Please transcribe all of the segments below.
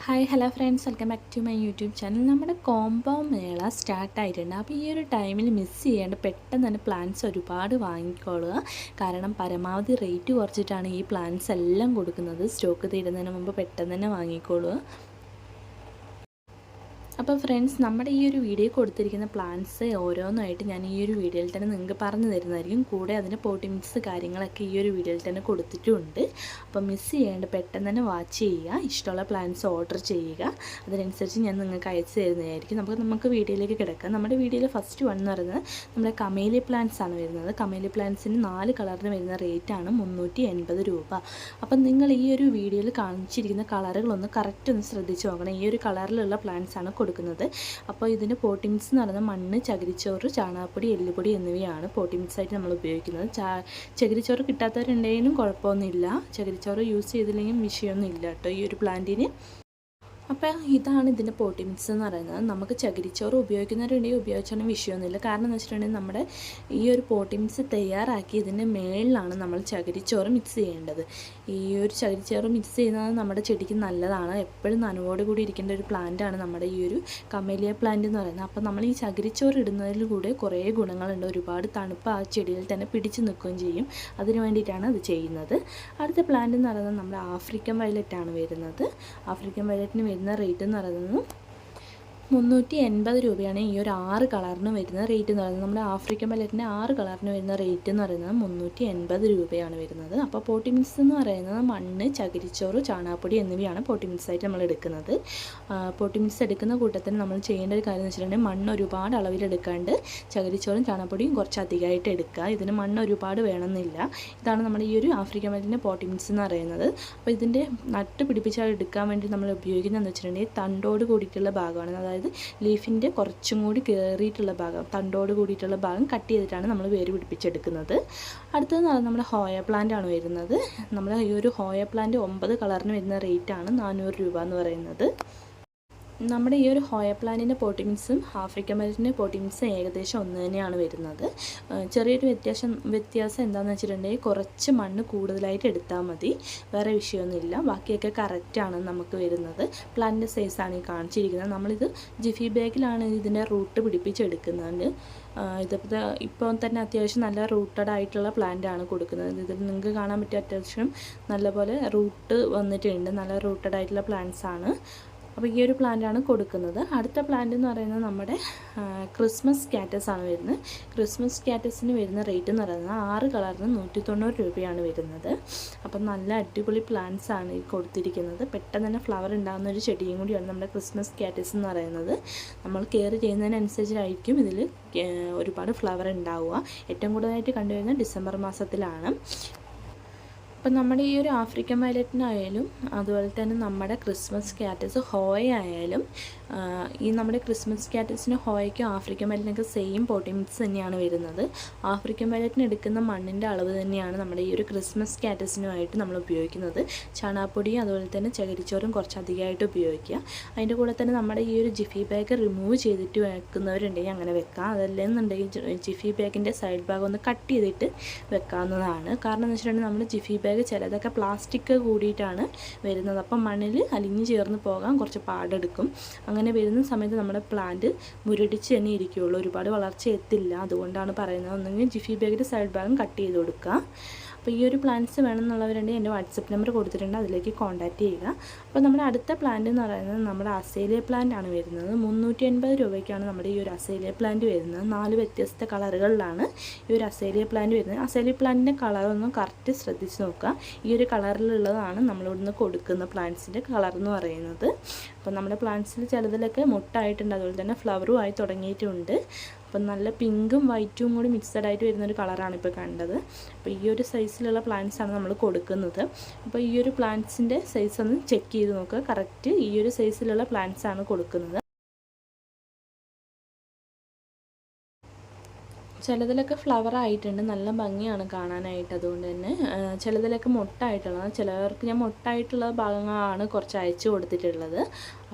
Hi hello friends, welcome back to my YouTube channel. നമ്മുടെ combo മേള സ്റ്റാർട്ടായിട്ടുണ്ട്. അപ്പോൾ ഈ ഒരു ടൈമിൽ മിസ് ചെയ്യാണ്ട് പെട്ടെന്ന് തന്നെ പ്ലാൻസ് ഒരുപാട് വാങ്ങിക്കൊള്ളുക. കാരണം പരമാവധി റേറ്റ് കുറച്ചിട്ടാണ് ഈ പ്ലാൻസ് എല്ലാം കൊടുക്കുന്നത്. സ്റ്റോക്ക് തീരുന്നതിന് മുമ്പ് പെട്ടെന്ന് തന്നെ വാങ്ങിക്കൊള്ളുക. അപ്പോൾ ഫ്രണ്ട്സ്, നമ്മുടെ ഈ ഒരു വീഡിയോ കൊടുത്തിരിക്കുന്ന പ്ലാൻസ് ഓരോന്നായിട്ട് ഞാൻ ഈ ഒരു വീഡിയോയിൽ തന്നെ നിങ്ങൾക്ക് പറഞ്ഞു തരുന്നതായിരിക്കും. കൂടെ അതിൻ്റെ പോട്ടി മിക്സ് കാര്യങ്ങളൊക്കെ ഈ ഒരു വീഡിയോയിൽ തന്നെ കൊടുത്തിട്ടുമുണ്ട്. അപ്പോൾ മിസ് ചെയ്യാണ്ട് പെട്ടെന്ന് തന്നെ വാച്ച് ചെയ്യുക, ഇഷ്ടമുള്ള പ്ലാൻസ് ഓർഡർ ചെയ്യുക. അതിനനുസരിച്ച് ഞാൻ നിങ്ങൾക്ക് അയച്ചു തരുന്നതായിരിക്കും. നമുക്ക് വീഡിയോയിലേക്ക് കിടക്കാം. നമ്മുടെ വീഡിയോയിൽ ഫസ്റ്റ് വൺ എന്ന് പറയുന്നത് നമ്മുടെ കമേലി പ്ലാന്റ്സ് ആണ് വരുന്നത്. കമേലി പ്ലാന്റ്സിന് 4 കളറിന് വരുന്ന റേറ്റാണ് 380 രൂപ. അപ്പം നിങ്ങൾ ഈ ഒരു വീഡിയോയിൽ കാണിച്ചിരിക്കുന്ന കളറുകളൊന്ന് കറക്റ്റ് ഒന്ന് ശ്രദ്ധിച്ച് നോക്കണം. ഈ ഒരു കളറിലുള്ള പ്ലാന്റ്സ് ആണ് കൊടുക്കുന്നത്. അപ്പോൾ ഇതിൻ്റെ പോട്ടിങ്സ് എന്ന് പറയുന്നത് മണ്ണ്, ചകിരിച്ചോറ്, ചാണകപ്പൊടി, എല്ലുപൊടി എന്നിവയാണ് പോട്ടിങ്സ് ആയിട്ട് നമ്മൾ ഉപയോഗിക്കുന്നത്. ചകിരിച്ചോറ് കിട്ടാത്തവരുണ്ടെങ്കിലും കുഴപ്പമൊന്നുമില്ല. ചകിരിച്ചോറ് യൂസ് ചെയ്തില്ലെങ്കിലും വിഷയമൊന്നുമില്ല കേട്ടോ ഈ ഒരു പ്ലാന്റിന്. അപ്പോൾ ഇതാണ് ഇതിൻ്റെ പോട്ടി മിക്സ് എന്ന് പറയുന്നത്. നമുക്ക് ചകിരിച്ചോറ് ഉപയോഗിക്കുന്നവരുണ്ടെങ്കിൽ ഉപയോഗിച്ചാലും വിഷയമൊന്നുമില്ല. കാരണം എന്ന് വെച്ചിട്ടുണ്ടെങ്കിൽ നമ്മുടെ ഈ ഒരു പോട്ടി മിക്സ് തയ്യാറാക്കി ഇതിൻ്റെ മേളിലാണ് നമ്മൾ ചകിരിച്ചോറ് മിക്സ് ചെയ്യേണ്ടത്. ഈ ഒരു ചകിരിച്ചോറ് മിക്സ് ചെയ്യുന്നത് നമ്മുടെ ചെടിക്ക് നല്ലതാണ്. എപ്പോഴും നനവോട് കൂടി ഇരിക്കേണ്ട ഒരു പ്ലാന്റാണ് നമ്മുടെ ഈ ഒരു കമേലിയ പ്ലാന്റ് എന്ന് പറയുന്നത്. അപ്പോൾ നമ്മൾ ഈ ചകിരിച്ചോറ് ഇടുന്നതിലൂടെ കുറേ ഗുണങ്ങളുണ്ട്. ഒരുപാട് തണുപ്പ് ആ ചെടിയിൽ തന്നെ പിടിച്ചു നിൽക്കുകയും ചെയ്യും. അതിന് വേണ്ടിയിട്ടാണ് അത് ചെയ്യുന്നത്. അടുത്ത പ്ലാന്റ് എന്ന് പറയുന്നത് നമ്മുടെ ആഫ്രിക്കൻ വയലറ്റ് ആണ് വരുന്നത്. ആഫ്രിക്കൻ വയലറ്റിന് വരുന്ന റേറ്റ് എന്ന് പറയുന്നത് 380 രൂപയാണ്. ഈ ഒരു 6 കളറിന് വരുന്ന റേറ്റ് എന്ന് പറയുന്നത്. നമ്മുടെ ആഫ്രിക്കൻ വയലറ്റിൻ്റെ 6 കളറിന് വരുന്ന റേറ്റ് എന്ന് പറയുന്നത് 380 രൂപയാണ് വരുന്നത്. അപ്പോൾ പോട്ടി മിക്സ് എന്ന് പറയുന്നത് മണ്ണ്, ചകിരിച്ചോറ്, ചാണകപ്പൊടി എന്നിവയാണ് പോട്ടി മിക്സ് ആയിട്ട് നമ്മൾ എടുക്കുന്നത്. പോട്ടി മിക്സ് എടുക്കുന്ന കൂട്ടത്തിൽ നമ്മൾ ചെയ്യേണ്ട ഒരു കാര്യം എന്ന് വെച്ചിട്ടുണ്ടെങ്കിൽ മണ്ണ് ഒരുപാട് അളവിലെടുക്കാണ്ട് ചകിരിച്ചോറും ചാണകപ്പൊടിയും കുറച്ച് അധികമായിട്ട് എടുക്കുക. ഇതിന് മണ്ണ് ഒരുപാട് വേണമെന്നില്ല. ഇതാണ് നമ്മുടെ ഈ ഒരു ആഫ്രിക്കൻ വയലറ്റിൻ്റെ പോട്ടി മിക്സ് എന്ന് പറയുന്നത്. അപ്പോൾ ഇതിൻ്റെ നട്ട് പിടിപ്പിച്ചാൽ എടുക്കാൻ വേണ്ടി നമ്മൾ ഉപയോഗിക്കുന്നതെന്ന് വെച്ചിട്ടുണ്ടെങ്കിൽ തണ്ടോട് കൂടിയിട്ടുള്ള ഭാഗമാണ്. അതായത് ലീഫിൻ്റെ കുറച്ചും കൂടി കയറിയിട്ടുള്ള ഭാഗം, തണ്ടോട് കൂടിയിട്ടുള്ള ഭാഗം കട്ട് ചെയ്തിട്ടാണ് നമ്മൾ വേര് പിടിപ്പിച്ചെടുക്കുന്നത്. അടുത്തത് നമ്മുടെ ഹോയ പ്ലാന്റ് ആണ് വരുന്നത്. നമ്മുടെ ഈ ഒരു ഹോയ പ്ലാന്റ് 9 കളറിന് വരുന്ന റേറ്റാണ് 400 രൂപ എന്ന് പറയുന്നത്. നമ്മുടെ ഈ ഒരു ഹോയ പ്ലാന്റിൻ്റെ പോട്ടി മിക്സും ആഫ്രിക്കൻ വയലറ്റിൻ്റെ പോട്ടി മിക്സും ഏകദേശം ഒന്ന് തന്നെയാണ് വരുന്നത്. ചെറിയൊരു വ്യത്യാസം എന്താണെന്ന് വെച്ചിട്ടുണ്ടെങ്കിൽ കുറച്ച് മണ്ണ് കൂടുതലായിട്ട് എടുത്താൽ മതി, വേറെ വിഷയമൊന്നുമില്ല. ബാക്കിയൊക്കെ കറക്റ്റാണ് നമുക്ക് വരുന്നത്. പ്ലാന്റിൻ്റെ സൈസാണ് ഈ കാണിച്ചിരിക്കുന്നത്. നമ്മളിത് ജിഫി ബാഗിലാണ് ഇതിൻ്റെ റൂട്ട് പിടിപ്പിച്ചെടുക്കുന്നത്. ഇപ്പോൾ തന്നെ അത്യാവശ്യം നല്ല റൂട്ടഡ് ആയിട്ടുള്ള പ്ലാന്റ് ആണ് കൊടുക്കുന്നത്. ഇതിൽ നിങ്ങൾക്ക് കാണാൻ പറ്റിയ അത്യാവശ്യം നല്ലപോലെ റൂട്ട് വന്നിട്ടുണ്ട്. നല്ല റൂട്ടഡ് ആയിട്ടുള്ള പ്ലാന്റ്സ് ആണ്. അപ്പോൾ ഈ ഒരു പ്ലാന്റാണ് കൊടുക്കുന്നത്. അടുത്ത പ്ലാന്റ് എന്ന് പറയുന്നത് നമ്മുടെ ക്രിസ്മസ് കാറ്റസ് ആണ് വരുന്നത്. ക്രിസ്മസ് കാറ്റസിന് വരുന്ന റേറ്റ് എന്ന് പറയുന്നത് 6 കളറിന് 190 രൂപയാണ് വരുന്നത്. അപ്പം നല്ല അടിപൊളി പ്ലാന്റ്സ് ആണ് ഈ കൊടുത്തിരിക്കുന്നത്. പെട്ടെന്ന് തന്നെ ഫ്ലവർ ഉണ്ടാകുന്ന ഒരു ചെടിയും കൂടിയാണ് നമ്മുടെ ക്രിസ്മസ് കാറ്റസ് എന്ന് പറയുന്നത്. നമ്മൾ കെയർ ചെയ്യുന്നതിനനുസരിച്ചായിരിക്കും ഇതിൽ ഒരുപാട് ഫ്ലവർ ഉണ്ടാവുക. ഏറ്റവും കൂടുതലായിട്ട് കണ്ടുവരുന്നത് ഡിസംബർ മാസത്തിലാണ്. അപ്പം നമ്മുടെ ഈ ഒരു ആഫ്രിക്കൻ വയലറ്റിനായാലും അതുപോലെ തന്നെ നമ്മുടെ ക്രിസ്മസ് കാറ്റസ് ഹോയ ആയാലും ഈ നമ്മുടെ ക്രിസ്മസ് കാറ്റസിന് ഹോയയ്ക്കും ആഫ്രിക്കൻ വയലറ്റിനൊക്കെ സെയിം പോട്ടി മിക്സ് തന്നെയാണ് വരുന്നത്. ആഫ്രിക്കൻ വയലറ്റിന് എടുക്കുന്ന മണ്ണിൻ്റെ അളവ് തന്നെയാണ് നമ്മുടെ ഈ ഒരു ക്രിസ്മസ് കാറ്റസിനുമായിട്ട് നമ്മൾ ഉപയോഗിക്കുന്നത്. ചാണകപ്പൊടിയും അതുപോലെ തന്നെ ചകിരിച്ചോറും കുറച്ച് അധികമായിട്ട് ഉപയോഗിക്കുക. അതിൻ്റെ കൂടെ തന്നെ നമ്മുടെ ഈ ഒരു ജിഫി ബാഗ് റിമൂവ് ചെയ്തിട്ട് വെക്കുന്നവരുണ്ടെങ്കിൽ അങ്ങനെ വെക്കാം. അതല്ലെന്നുണ്ടെങ്കിൽ ജിഫി ബാഗിൻ്റെ സൈഡ് ഭാഗം ഒന്ന് കട്ട് ചെയ്തിട്ട് വെക്കാവുന്നതാണ്. കാരണം എന്ന് വെച്ചിട്ടുണ്ടെങ്കിൽ നമ്മൾ ജിഫി ബാഗ് ചിലതൊക്കെ പ്ലാസ്റ്റിക് കൂടിയിട്ടാണ് വരുന്നത്. അപ്പം മണ്ണിൽ അലിഞ്ഞു ചേർന്ന് പോകാൻ കുറച്ച് പാടെടുക്കും. അങ്ങനെ വരുന്ന സമയത്ത് നമ്മുടെ പ്ലാന്റ് മുരടിച്ച് തന്നെ ഇരിക്കുകയുള്ളൂ, ഒരുപാട് വളർച്ച എത്തില്ല. അതുകൊണ്ടാണ് പറയുന്നത് ഒന്നെങ്കിൽ ജിഫി ബാഗിൻ്റെ സൈഡ് ഭാഗം കട്ട് ചെയ്ത് കൊടുക്കുക. അപ്പോൾ ഈ ഒരു പ്ലാന്റ്സ് വേണമെന്നുള്ളവരുണ്ടെങ്കിൽ എൻ്റെ വാട്സപ്പ് നമ്പർ കൊടുത്തിട്ടുണ്ട്, അതിലേക്ക് കോൺടാക്റ്റ് ചെയ്യുക. അപ്പോൾ നമ്മുടെ അടുത്ത പ്ലാന്റ് എന്ന് പറയുന്നത് നമ്മുടെ അസേലിയ പ്ലാന്റ് ആണ് വരുന്നത്. 380 രൂപയ്ക്കാണ് നമ്മുടെ ഈ ഒരു അസേലിയ പ്ലാന്റ് വരുന്നത്. 4 വ്യത്യസ്ത കളറുകളിലാണ് ഈ ഒരു അസേലിയ പ്ലാന്റ് വരുന്നത്. അസേലിയ പ്ലാന്റിൻ്റെ കളറൊന്നും കറക്റ്റ് ശ്രദ്ധിച്ച് നോക്കുക. ഈ ഒരു കളറിലുള്ളതാണ് നമ്മളിവിടുന്ന് കൊടുക്കുന്ന പ്ലാന്റ്സിൻ്റെ കളർ എന്ന് പറയുന്നത്. അപ്പോൾ നമ്മുടെ പ്ലാന്റ്സിൽ ചിലതിലൊക്കെ മുട്ടായിട്ടുണ്ട്, അതുപോലെ തന്നെ ഫ്ലവറും ആയി തുടങ്ങിയിട്ടുണ്ട്. അപ്പം നല്ല പിങ്കും വൈറ്റും കൂടി മിക്സഡ് ആയിട്ട് വരുന്നൊരു കളറാണ് ഇപ്പോൾ കണ്ടത്. അപ്പോൾ ഈ ഒരു സൈസിലുള്ള പ്ലാന്റ്സാണ് നമ്മൾ കൊടുക്കുന്നത്. അപ്പോൾ ഈ ഒരു പ്ലാന്റ്സിൻ്റെ സൈസ് ഒന്ന് ചെക്ക് ചെയ്ത് നോക്കുക. കറക്റ്റ് ഈ ഒരു സൈസിലുള്ള പ്ലാന്റ്സാണ് കൊടുക്കുന്നത്. ചിലതിലൊക്കെ ഫ്ലവർ ആയിട്ടുണ്ട്, നല്ല ഭംഗിയാണ് കാണാനായിട്ട്. അതുകൊണ്ട് തന്നെ ചിലതിലൊക്കെ മൊട്ടായിട്ടുള്ളത്, ചിലവർക്ക് ഞാൻ മൊട്ടായിട്ടുള്ള ഭാഗങ്ങളാണ് കുറച്ച് അയച്ചു കൊടുത്തിട്ടുള്ളത്.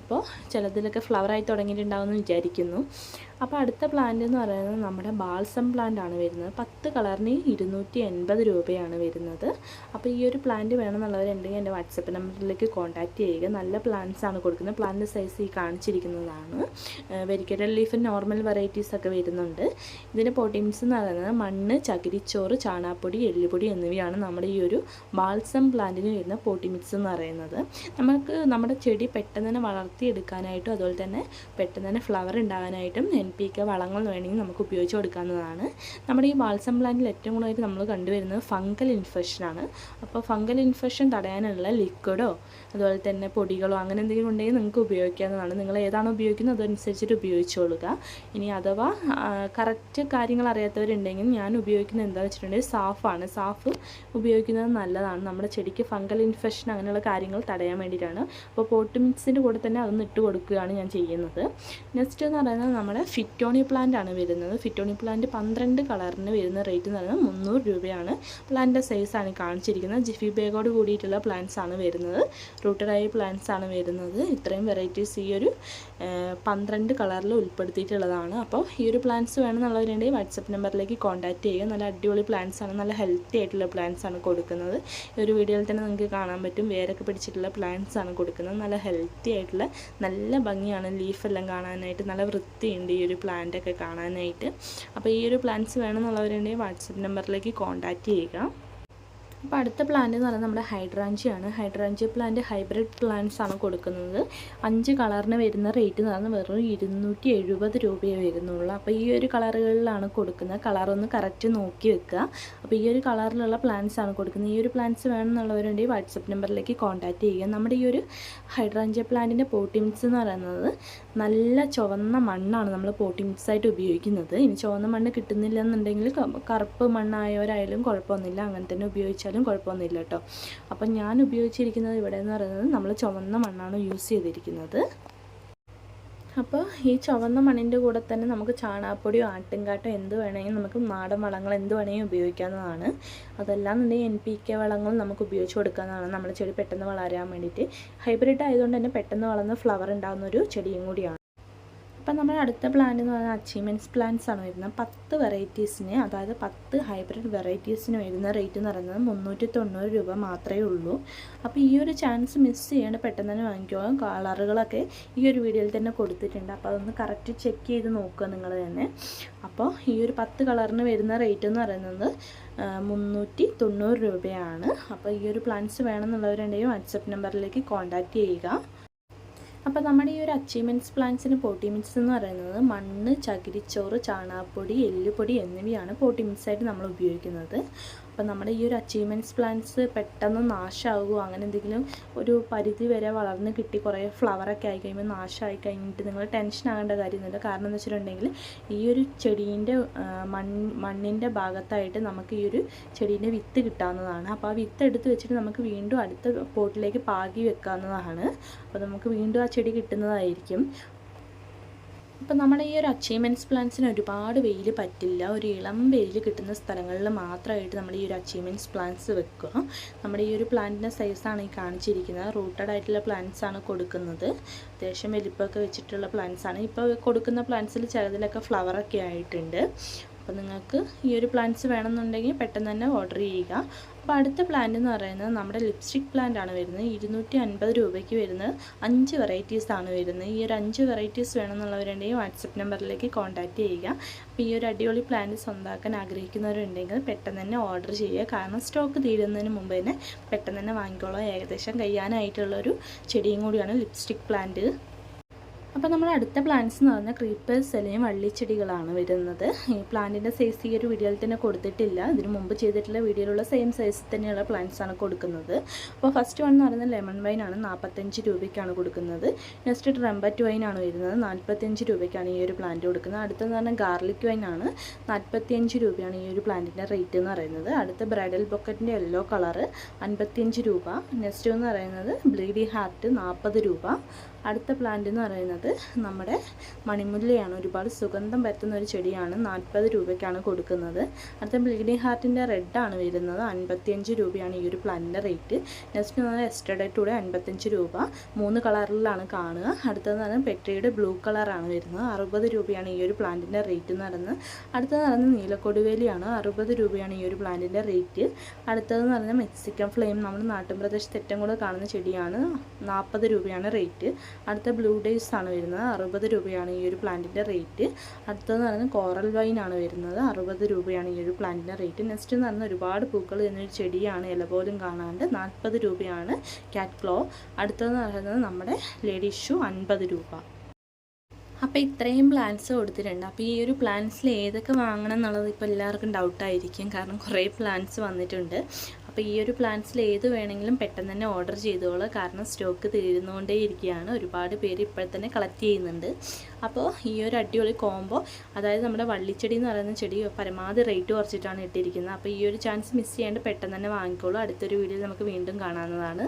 അപ്പോൾ ചിലതിലൊക്കെ ഫ്ലവറായി തുടങ്ങിയിട്ടുണ്ടാവുമെന്ന് വിചാരിക്കുന്നു. അപ്പോൾ അടുത്ത പ്ലാന്റ് എന്ന് പറയുന്നത് നമ്മുടെ ബാൾസം പ്ലാന്റ് ആണ് വരുന്നത്. 10 കളറിന് 280 രൂപയാണ് വരുന്നത്. അപ്പോൾ ഈ ഒരു പ്ലാന്റ് വേണമെന്നുള്ളവരുണ്ടെങ്കിൽ എൻ്റെ വാട്സപ്പ് നമ്പറിലേക്ക് കോൺടാക്റ്റ് ചെയ്യുക. നല്ല പ്ലാന്റ്സ് ആണ് കൊടുക്കുന്നത്. പ്ലാന്റ് സൈസ് ഈ കാണിച്ചിരിക്കുന്നതാണ്. വെരിക്കേറ്റഡ് ലീഫ് നോർമൽ വെറൈറ്റീസ് ഒക്കെ വരുന്നുണ്ട്. ഇതിൻ്റെ പോട്ടിങ്സ് എന്ന് പറയുന്നത് മണ്ണ്, ചകിരിച്ചോറ്, ചാണാപ്പൊടി, എല്ലുപൊടി എന്നിവയാണ് നമ്മുടെ ഈ ഒരു ബാൾസം പ്ലാന്റിന് വരുന്ന പോട്ടി മിക്സ് എന്ന് പറയുന്നത്. നമുക്ക് നമ്മുടെ ചെടി പെട്ടെന്ന് തന്നെ വളർത്തിയെടുക്കാനായിട്ടും അതുപോലെ തന്നെ പെട്ടെന്ന് തന്നെ ഫ്ലവർ ഉണ്ടാകാനായിട്ടും NPK വളങ്ങൾ വേണമെങ്കിൽ നമുക്ക് ഉപയോഗിച്ച് കൊടുക്കാവുന്നതാണ്. നമ്മുടെ ഈ ബാൾസം പ്ലാന്റിൽ ഏറ്റവും കൂടുതലായിട്ട് നമ്മൾ കണ്ടുവരുന്നത് ഫംഗൽ ഇൻഫെക്ഷനാണ്. അപ്പോൾ ഫംഗൽ ഇൻഫെക്ഷൻ തടയാനുള്ള ലിക്വിഡോ അതുപോലെ തന്നെ പൊടികളോ അങ്ങനെ എന്തെങ്കിലും ഉണ്ടെങ്കിൽ നിങ്ങൾക്ക് ഉപയോഗിക്കാവുന്നതാണ്. നിങ്ങൾ ഏതാണോ ഉപയോഗിക്കുന്നത് അതനുസരിച്ചിട്ട് ഉപയോഗിച്ചോളുക. ഇനി അഥവാ കറക്റ്റ് കാര്യങ്ങൾ അറിയാത്തവരുണ്ടെങ്കിൽ ഞാൻ ഉപയോഗിക്കുന്നത് എന്താണെന്ന് വെച്ചിട്ടുണ്ടെങ്കിൽ സാഫാണ്. സാഫ് ഉപയോഗിക്കുന്നത് നല്ലതാണ്. നമ്മുടെ ചെടിക്ക് ഫംഗൽ ഇൻഫെക്ഷൻ അങ്ങനെയുള്ള കാര്യങ്ങൾ തടയാൻ വേണ്ടിയിട്ടാണ്. അപ്പോൾ പോട്ട് മിക്സിൻ്റെ കൂടെ തന്നെ അതൊന്ന് ഇട്ട് കൊടുക്കുകയാണ് ഞാൻ ചെയ്യുന്നത്. നെക്സ്റ്റ് എന്ന് പറയുന്നത് നമ്മുടെ ഫിറ്റോണി പ്ലാന്റ് ആണ് വരുന്നത്. ഫിറ്റോണി പ്ലാന്റ് 12 കളറിന് വരുന്ന റേറ്റ് എന്ന് പറയുന്നത് 300 രൂപയാണ്. പ്ലാന്റിൻ്റെ സൈസാണ് കാണിച്ചിരിക്കുന്നത്. ജിഫി ബാഗോട് കൂടിയിട്ടുള്ള പ്ലാന്റ്സ് ആണ് വരുന്നത്. റൂട്ടഡായ പ്ലാന്റ്സ് ആണ് വരുന്നത്. ഇത്രയും വെറൈറ്റീസ് ഈ ഒരു 12 കളറിൽ ഉൾപ്പെടുത്തിയിട്ടുള്ളതാണ്. അപ്പോൾ ഈ ഒരു പ്ലാന്റ്സ് വേണമെന്നുള്ളവരുണ്ടെങ്കിൽ വാട്സപ്പ് നമ്പറിലേക്ക് കോൺടാക്റ്റ് ചെയ്യുക. നല്ല അടിപൊളി പ്ലാന്റ്സ് ആണ്. നല്ല ഹെൽത്തി ആയിട്ടുള്ള പ്ലാന്റ്സ് ആണ് കൊടുക്കുന്നത്. ഈ ഒരു വീഡിയോയിൽ തന്നെ നിങ്ങൾക്ക് കാണാൻ പറ്റും. വേരൊക്കെ പിടിച്ചിട്ടുള്ള പ്ലാന്റ്സ് ആണ് കൊടുക്കുന്നത്. നല്ല ഹെൽത്തി ആയിട്ടുള്ള നല്ല ഭംഗിയാണ്. ലീഫെല്ലാം കാണാനായിട്ട് നല്ല വൃത്തിയുണ്ട് ഈ ഒരു പ്ലാന്റൊക്കെ കാണാനായിട്ട്. അപ്പോൾ ഈ ഒരു പ്ലാന്റ്സ് വേണമെന്നുള്ളവരുണ്ടെങ്കിൽ വാട്സപ്പ് നമ്പറിലേക്ക് കോൺടാക്റ്റ് ചെയ്യുക. അപ്പോൾ അടുത്ത പ്ലാന്റ് എന്ന് പറയുന്നത് നമ്മുടെ ഹൈഡ്രാഞ്ചിയാണ്. ഹൈഡ്രാഞ്ചി പ്ലാന്റ് ഹൈബ്രിഡ് പ്ലാന്റ്സ് ആണ് കൊടുക്കുന്നത്. 5 കളറിന് വരുന്ന റേറ്റ് എന്ന് പറയുന്നത് വെറും 270 രൂപയെ വരുന്നുള്ളൂ. അപ്പോൾ ഈ ഒരു കളറുകളിലാണ് കൊടുക്കുന്നത്. കളറൊന്ന് കറക്റ്റ് നോക്കി വെക്കുക. അപ്പോൾ ഈ ഒരു കളറിലുള്ള പ്ലാന്റ്സ് ആണ് കൊടുക്കുന്നത്. ഈ ഒരു പ്ലാന്റ്സ് വേണമെന്നുള്ളവരുണ്ടെങ്കിൽ വാട്സപ്പ് നമ്പറിലേക്ക് കോൺടാക്റ്റ് ചെയ്യുക. നമ്മുടെ ഈ ഒരു ഹൈഡ്രാഞ്ചി പ്ലാന്റിൻ്റെ പോട്ടി മിക്സ് എന്ന് പറയുന്നത് നല്ല ചുവന്ന മണ്ണാണ് നമ്മൾ പോട്ടി മിക്സ് ആയിട്ട് ഉപയോഗിക്കുന്നത്. ഇനി ചുവന്ന മണ്ണ് കിട്ടുന്നില്ല എന്നുണ്ടെങ്കിൽ കറുപ്പ് മണ്ണായവരായാലും കുഴപ്പമൊന്നുമില്ല, അങ്ങനെ തന്നെ ഉപയോഗിച്ചാലും കുഴപ്പമൊന്നുമില്ല കേട്ടോ. അപ്പം ഞാൻ ഉപയോഗിച്ചിരിക്കുന്നത് ഇവിടെ എന്ന് പറയുന്നത് നമ്മൾ ചുവന്ന മണ്ണാണ് യൂസ് ചെയ്തിരിക്കുന്നത്. അപ്പോൾ ഈ ചുവന്ന മണ്ണിൻ്റെ കൂടെ തന്നെ നമുക്ക് ചാണകപ്പൊടിയോ ആട്ടിൻകാട്ടോ എന്ത് വേണമെങ്കിലും നമുക്ക് നാടൻ വളങ്ങൾ എന്ത് വേണമെങ്കിലും ഉപയോഗിക്കാവുന്നതാണ്. അതല്ലാന്നുണ്ടെങ്കിൽ NPK വളങ്ങൾ നമുക്ക് ഉപയോഗിച്ച് കൊടുക്കാവുന്നതാണ്. നമ്മുടെ ചെടി പെട്ടെന്ന് വളരാൻ വേണ്ടിയിട്ട്. ഹൈബ്രിഡ് ആയതുകൊണ്ട് തന്നെ പെട്ടെന്ന് വളർന്ന് ഫ്ലവർ ഉണ്ടാകുന്നൊരു ചെടിയും കൂടിയാണ്. അപ്പം നമ്മുടെ അടുത്ത പ്ലാന്റ് എന്ന് പറയുന്നത് അച്ചീവ്മെൻറ്റ്സ് പ്ലാന്റ്സ് ആണ് വരുന്നത്. 10 വെറൈറ്റീസിന്, അതായത് 10 ഹൈബ്രിഡ് വെറൈറ്റീസിന് വരുന്ന റേറ്റ് എന്ന് പറയുന്നത് 390 രൂപ മാത്രമേ ഉള്ളൂ. അപ്പോൾ ഈ ഒരു ചാൻസ് മിസ് ചെയ്യാണ്ട് പെട്ടെന്ന് തന്നെ വാങ്ങിക്കുക. കളറുകളൊക്കെ ഈ ഒരു വീഡിയോയിൽ തന്നെ കൊടുത്തിട്ടുണ്ട്. അപ്പോൾ അതൊന്ന് കറക്റ്റ് ചെക്ക് ചെയ്ത് നോക്കുക നിങ്ങൾ തന്നെ. അപ്പോൾ ഈ ഒരു 10 കളറിന് വരുന്ന റേറ്റ് എന്ന് പറയുന്നത് 390 രൂപയാണ്. അപ്പോൾ ഈ ഒരു പ്ലാന്റ്സ് വേണമെന്നുള്ളവരുണ്ടെങ്കിൽ വാട്സപ്പ് നമ്പറിലേക്ക് കോൺടാക്റ്റ് ചെയ്യുക. അപ്പോൾ നമ്മുടെ ഈ ഒരു അച്ചീവ്മെൻറ്റ്സ് പ്ലാന്റ്സിന് പോട്ടി മിക്സ് എന്ന് പറയുന്നത് മണ്ണ്, ചകിരിച്ചോറ്, ചാണകപ്പൊടി, എല്ലുപൊടി എന്നിവയാണ് പോട്ടി മിക്സായിട്ട് നമ്മൾ ഉപയോഗിക്കുന്നത്. അപ്പോൾ നമ്മുടെ ഈ ഒരു അച്ചീവ്മെൻറ്റ്സ് പ്ലാന്റ്സ് പെട്ടെന്ന് നാശമാകുമോ അങ്ങനെ എന്തെങ്കിലും ഒരു പരിധി വരെ വളർന്ന് കിട്ടി കുറേ ഫ്ലവറൊക്കെ ആയി കഴിയുമ്പോൾ നാശമായി കഴിഞ്ഞിട്ട് നിങ്ങൾ ടെൻഷൻ ആകേണ്ട കാര്യമൊന്നുമില്ല. കാരണം എന്ന് വെച്ചിട്ടുണ്ടെങ്കിൽ ഈ ഒരു ചെടീൻ്റെ മണ്ണിൻ്റെ ഭാഗത്തായിട്ട് നമുക്ക് ഈ ഒരു ചെടീൻ്റെ വിത്ത് കിട്ടാവുന്നതാണ്. അപ്പോൾ ആ വിത്ത് എടുത്ത് വെച്ചിട്ട് നമുക്ക് വീണ്ടും അടുത്ത പോട്ടിലേക്ക് പാകി വെക്കാവുന്നതാണ്. അപ്പോൾ നമുക്ക് വീണ്ടും ആ ചെടി കിട്ടുന്നതായിരിക്കും. അപ്പോൾ നമ്മുടെ ഈ ഒരു അച്ചീവ്മെൻറ്റ്സ് പ്ലാന്റ്സിന് ഒരുപാട് വെയിൽ പറ്റില്ല. ഒരു ഇളം വെയിൽ കിട്ടുന്ന സ്ഥലങ്ങളിൽ മാത്രമായിട്ട് നമ്മൾ ഈ ഒരു അച്ചീവ്മെൻറ്റ്സ് പ്ലാന്റ്സ് വെക്കുക. നമ്മുടെ ഈ ഒരു പ്ലാന്റിൻ്റെ സൈസാണ് ഈ കാണിച്ചിരിക്കുന്നത്. റൂട്ടഡ് ആയിട്ടുള്ള പ്ലാന്റ്സ് ആണ് കൊടുക്കുന്നത്. അത്യാവശ്യം വലിപ്പമൊക്കെ വെച്ചിട്ടുള്ള പ്ലാന്റ്സ് ആണ്. ഇപ്പോൾ കൊടുക്കുന്ന പ്ലാന്റ്സിൽ ചിലതിലൊക്കെ ഫ്ലവറൊക്കെ ആയിട്ടുണ്ട്. അപ്പോൾ നിങ്ങൾക്ക് ഈ ഒരു പ്ലാന്റ്സ് വേണമെന്നുണ്ടെങ്കിൽ പെട്ടെന്ന് തന്നെ ഓർഡർ ചെയ്യുക. അപ്പോൾ അടുത്ത പ്ലാന്റ് എന്ന് പറയുന്നത് നമ്മുടെ ലിപ്സ്റ്റിക് പ്ലാന്റ് ആണ് വരുന്നത്. 250 രൂപയ്ക്ക് വരുന്നത് 5 വെറൈറ്റീസ് ആണ് വരുന്നത്. ഈ ഒരു 5 വെറൈറ്റീസ് വേണമെന്നുള്ളവരുണ്ടെങ്കിൽ വാട്സപ്പ് നമ്പറിലേക്ക് കോൺടാക്റ്റ് ചെയ്യുക. അപ്പോൾ ഈ ഒരു അടിപൊളി പ്ലാന്റ് സ്വന്തമാക്കാൻ ആഗ്രഹിക്കുന്നവരുണ്ടെങ്കിൽ പെട്ടെന്ന് തന്നെ ഓർഡർ ചെയ്യുക. കാരണം സ്റ്റോക്ക് തീരുന്നതിന് മുമ്പ് തന്നെ പെട്ടെന്ന് തന്നെ വാങ്ങിക്കോളാം. ഏകദേശം കഴിയാനായിട്ടുള്ളൊരു ചെടിയും കൂടിയാണ് ലിപ്സ്റ്റിക് പ്ലാന്റ്. അപ്പോൾ നമ്മുടെ അടുത്ത പ്ലാന്റ്സ് എന്ന് പറഞ്ഞാൽ ക്രീപ്പേഴ്സ് അല്ലെങ്കിൽ വള്ളിച്ചെടികളാണ് വരുന്നത്. ഈ പ്ലാന്റിൻ്റെ സൈസ് ഈ ഒരു വീഡിയോയിൽ തന്നെ കൊടുത്തിട്ടില്ല. ഇതിന് മുമ്പ് ചെയ്തിട്ടുള്ള വീഡിയോയിലുള്ള സെയിം സൈസിൽ തന്നെയുള്ള പ്ലാന്റ്സ് ആണ് കൊടുക്കുന്നത്. അപ്പോൾ ഫസ്റ്റ് വൺ എന്ന് പറയുന്നത് ലെമൺ വൈൻ ആണ്. 45 രൂപയ്ക്കാണ് കൊടുക്കുന്നത്. നെക്സ്റ്റ് ട്രംപറ്റ് വൈൻ ആണ് വരുന്നത്. 45 രൂപയ്ക്കാണ് ഈ ഒരു പ്ലാന്റ് കൊടുക്കുന്നത്. അടുത്തെന്ന് പറഞ്ഞാൽ ഗാർലിക് വൈൻ ആണ്. 45 രൂപയാണ് ഈ ഒരു പ്ലാന്റിൻ്റെ റേറ്റ് എന്ന് പറയുന്നത്. അടുത്ത ബ്രൈഡൽ ബൊക്കറ്റിൻ്റെ യെല്ലോ കളറ് 55 രൂപ. നെക്സ്റ്റ് എന്ന് പറയുന്നത് ബ്ലീഡി ഹാർട്ട് 40 രൂപ. അടുത്ത പ്ലാന്റ് എന്ന് പറയുന്നത് നമ്മുടെ മണിമുല്ലയാണ്. ഒരുപാട് സുഗന്ധം പറ്റുന്ന ഒരു ചെടിയാണ്. 40 രൂപയ്ക്കാണ് കൊടുക്കുന്നത്. അടുത്ത ബ്ലീഡിംഗ് ഹാർട്ടിൻ്റെ റെഡാണ് വരുന്നത്. 55 രൂപയാണ് ഈ ഒരു പ്ലാന്റിൻ്റെ റേറ്റ്. നെക്സ്റ്റ് എന്ന് പറഞ്ഞാൽ എസ്റ്റഡേറ്റൂടെ 55 രൂപ. 3 കളറിലാണ് കാണുക. അടുത്തതെന്ന് പറഞ്ഞാൽ പെട്രിയുടെ ബ്ലൂ കളറാണ് വരുന്നത്. 60 രൂപയാണ് ഈ ഒരു പ്ലാന്റിൻ്റെ റേറ്റ് എന്ന് പറയുന്നത്. അടുത്തത് പറഞ്ഞാൽ നീലക്കൊടുവേലിയാണ്. 60 രൂപയാണ് ഈ ഒരു പ്ലാന്റിൻ്റെ റേറ്റ്. അടുത്തതെന്ന് പറഞ്ഞാൽ മെക്സിക്കൻ ഫ്ലെയിം, നമ്മുടെ നാട്ടിൻപ്രദേശത്ത് ഏറ്റവും കൂടുതൽ കാണുന്ന ചെടിയാണ്. 40 രൂപയാണ് റേറ്റ്. അടുത്ത ബ്ലൂ ഡേയ്സ് ആണ് വരുന്നത്. 60 രൂപയാണ് ഈ ഒരു പ്ലാന്റിൻ്റെ റേറ്റ്. അടുത്തതെന്ന് പറയുന്നത് കോറൽ വൈൻ ആണ് വരുന്നത്. 60 രൂപയാണ് ഈ ഒരു പ്ലാന്റിൻ്റെ റേറ്റ്. നെക്സ്റ്റ് എന്ന് പറഞ്ഞാൽ ഒരുപാട് പൂക്കൾ എന്നൊരു ചെടിയാണ്, ഇല പോലും കാണാണ്ട്. 40 രൂപയാണ് ക്യാറ്റ് ഫ്ലോ. അടുത്തതെന്ന് പറയുന്നത് നമ്മുടെ ലേഡി ഷൂ 50 രൂപ. അപ്പോൾ ഇത്രയും പ്ലാന്റ്സ് കൊടുത്തിട്ടുണ്ട്. അപ്പോൾ ഈ ഒരു പ്ലാന്റ്സിൽ ഏതൊക്കെ വാങ്ങണം എന്നുള്ളത് ഇപ്പോൾ എല്ലാവർക്കും ഡൗട്ടായിരിക്കും, കാരണം കുറേ പ്ലാന്റ്സ് വന്നിട്ടുണ്ട്. അപ്പോൾ ഈ ഒരു പ്ലാന്റ്സിൽ ഏത് വേണമെങ്കിലും പെട്ടെന്ന് തന്നെ ഓർഡർ ചെയ്തോളൂ, കാരണം സ്റ്റോക്ക് തീരുന്നുകൊണ്ടേ ഇരിക്കുകയാണ്. ഒരുപാട് പേര് ഇപ്പോഴത്തന്നെ കളക്ട് ചെയ്യുന്നുണ്ട്. അപ്പോൾ ഈ ഒരു അടിപൊളി കോംബോ, അതായത് നമ്മുടെ വള്ളിച്ചെടി എന്ന് പറയുന്ന ചെടി പരമാവധി റേറ്റ് കുറച്ചിട്ടാണ് ഇട്ടിരിക്കുന്നത്. അപ്പോൾ ഈ ഒരു ചാൻസ് മിസ് ചെയ്യാണ്ട് പെട്ടെന്ന് തന്നെ വാങ്ങിക്കോളൂ. അടുത്തൊരു വീഡിയോയിൽ നമുക്ക് വീണ്ടും കാണാവുന്നതാണ്.